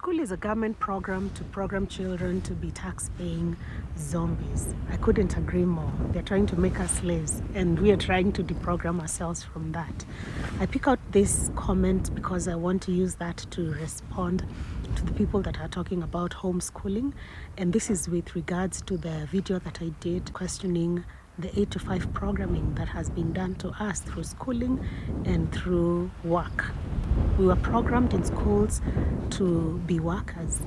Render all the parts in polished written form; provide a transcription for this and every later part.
Homeschool is a government program to program children to be tax-paying zombies. I couldn't agree more. They're trying to make us slaves, and we are trying to deprogram ourselves from that. I pick out this comment because I want to use that to respond to the people that are talking about homeschooling, and this is with regards to the video that I did questioning the 8 to 5 programming that has been done to us through schooling and through work. We were programmed in schools to be workers.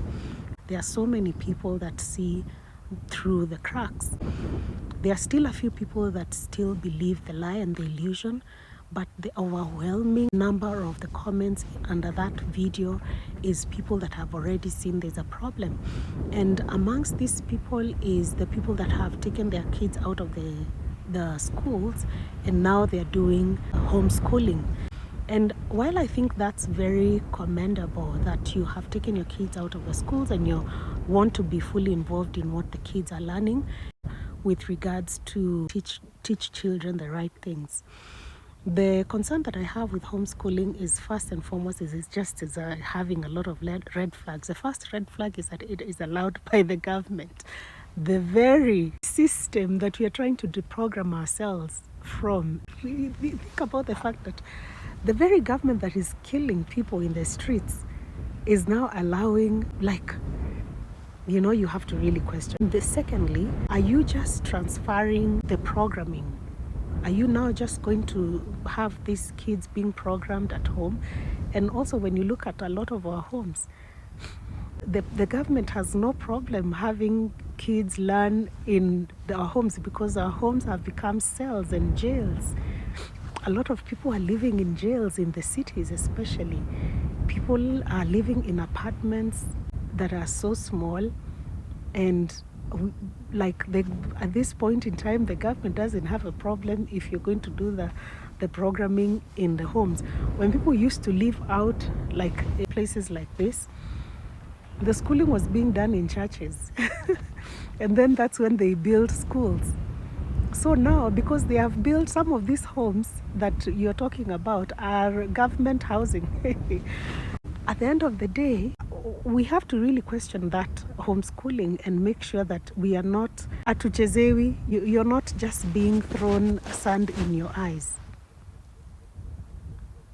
There are so many people that see through the cracks. There are still a few people that still believe the lie and the illusion, but the overwhelming number of the comments under that video is people that have already seen there's a problem. And amongst these people is the people that have taken their kids out of the schools, and now they're doing homeschooling. And while I think that's very commendable that you have taken your kids out of the schools and you want to be fully involved in what the kids are learning with regards to teach children the right things, the concern that I have with homeschooling is first and foremost is having a lot of red flags. The first red flag is that it is allowed by the government. The very system that we are trying to deprogram ourselves from. We think about the fact that the very government that is killing people in the streets is now allowing, you have to really question. Secondly, are you just transferring the programming? Are you now just going to have these kids being programmed at home? And also, when you look at a lot of our homes, the government has no problem having kids learn in our homes because our homes have become cells and jails. A lot of people are living in jails in the cities especially. People are living in apartments that are so small, and at this point in time, the government doesn't have a problem if you're going to do the programming in the homes. When people used to live out in places like this, the schooling was being done in churches. And then that's when they built schools. So now, because they have built some of these homes that you're talking about are government housing. At the end of the day, we have to really question that homeschooling and make sure that we are not atuchezewi. You're not just being thrown sand in your eyes.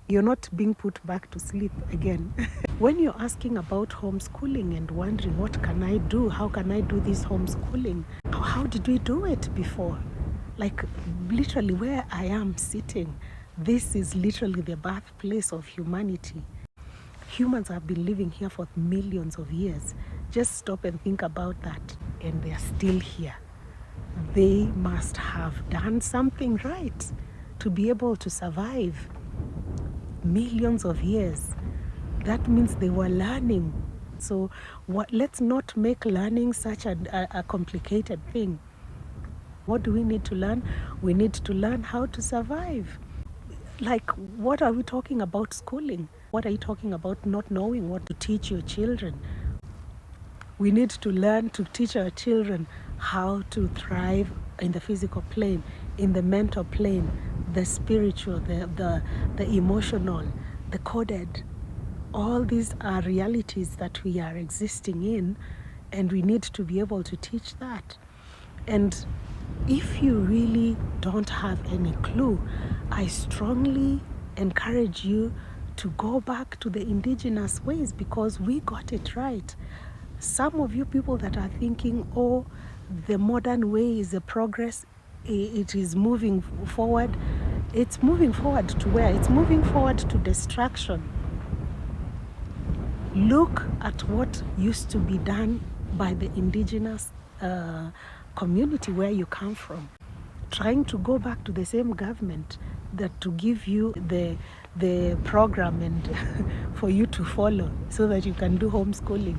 You're not being put back to sleep again. When you're asking about homeschooling and wondering, what can I do? How can I do this homeschooling? How did we do it before? Literally where I am sitting, this is literally the birthplace of humanity. Humans have been living here for millions of years. Just stop and think about that, and they're still here. They must have done something right to be able to survive millions of years. That means they were learning. So let's not make learning such a complicated thing. What do we need to learn? We need to learn how to survive. What are we talking about schooling? What are you talking about not knowing what to teach your children? We need to learn to teach our children how to thrive in the physical plane, in the mental plane, the spiritual, the emotional, the coded. All these are realities that we are existing in, and we need to be able to teach that. And if you really don't have any clue, I strongly encourage you to go back to the indigenous ways, because we got it right. Some of you people that are thinking, the modern way is a progress, it is moving forward. It's moving forward to where? It's moving forward to destruction. Look at what used to be done by the indigenous community where you come from. Trying to go back to the same government that to give you the program and for you to follow so that you can do homeschooling.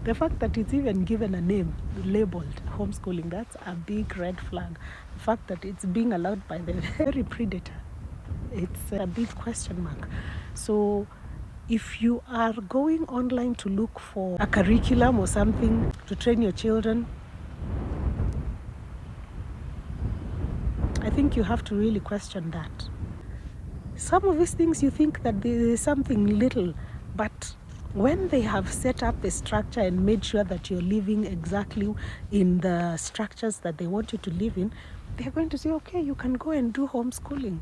The fact that it's even given a name, labeled homeschooling, that's a big red flag. The fact that it's being allowed by the very predator, it's a big question mark. So if you are going online to look for a curriculum or something to train your children, I think you have to really question that. Some of these things you think that there is something little, but When they have set up the structure and made sure that you're living exactly in the structures that they want you to live in, they're going to say, okay, you can go and do homeschooling.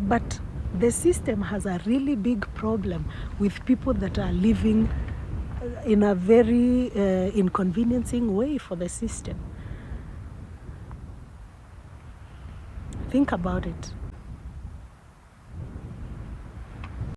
But the system has a really big problem with people that are living in a very inconveniencing way for the system. Think about it.